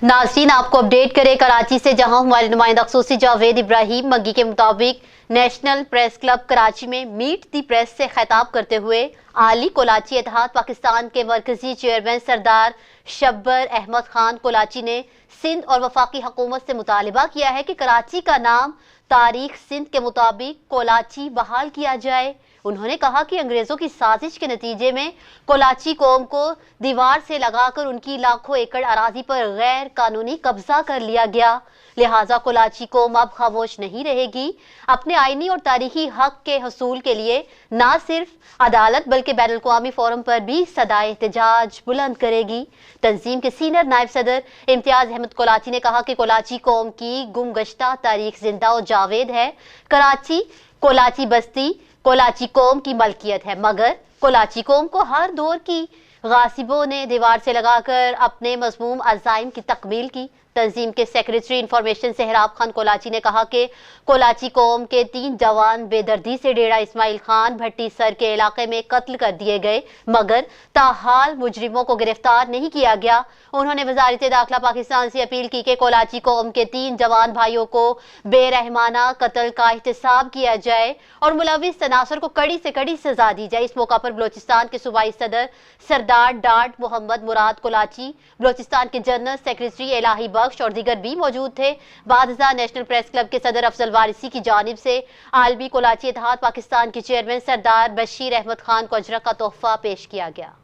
नाज़रीन, आपको अपडेट करें कराची से, जहां हमारे नुमाइंदा खसूसी जावेद इब्राहिम मग्गी के मुताबिक नेशनल प्रेस क्लब कराची में मीट दी प्रेस से खिताब करते हुए आली कोलाची इत्तेहाद पाकिस्तान के मरकजी चेयरमैन सरदार शब्बर अहमद खान कोलाची ने सिंध और वफाकी हुकूमत से मुतालिबा किया है कि कराची का नाम तारीख सिंध के मुताबिक कोलाची बहाल किया जाए। उन्होंने कहा कि अंग्रेजों की साजिश के नतीजे में कोलाची कौम को दीवार से लगाकर उनकी लाखों एकड़ अराजी पर गैर कानूनी कब्जा कर लिया गया, लिहाजा कोलाची कौम अब खामोश नहीं रहेगी। अपने आईनी और तारीखी हक के हसूल के लिए न सिर्फ अदालत बल्कि बैनुल अक़वामी फोरम पर भी सदाए एहतजाज बुलंद करेगी। तंजीम के सीनियर नायब सदर इम्तियाज अहमद कोलाची ने कहा कि कोलाची कौम की गुमगश्ता तारीख जिंदा और जावेद है। कराची कोलाची बस्ती कोलाची कौम की मलकियत है, मगर कोलाची कौम को हर दौर की गासिबों ने दीवार से लगाकर अपने मज़मूम अज़ाइम की तकमील की। तंजीम के सेक्रेटरी इंफॉर्मेशन सहराब खान कोलाची ने कहा कि कोलाची कौम के 3 जवान बेदर्दी से डेरा इस्माइल खान भट्टी सर के इलाके में कत्ल कर दिए गए, मगर ताहाल मुजरिमों को गिरफ्तार नहीं किया गया। उन्होंने वज़ारत दाखिला पाकिस्तान से अपील की कि कोलाची कौम के 3 जवान भाइयों को बेरहमाना कत्ल का एहतसाब किया जाए और मुलविस तनासर को कड़ी से कड़ी सजा दी जाए। इस मौका पर बलोचिस्तान के सूबाई सदर सरदार डाट मोहम्मद मुराद कोलाची, बलोचिस्तान के जनरल सेक्रेटरी इलाही बख्श और दीगर भी मौजूद थे। बादशाह नेशनल प्रेस क्लब के सदर अफजल वारिसी की जानिब से आलमी कोलाची इत्तेहाद पाकिस्तान के चेयरमैन सरदार बशीर अहमद खान को अजरक का तोहफा पेश किया गया।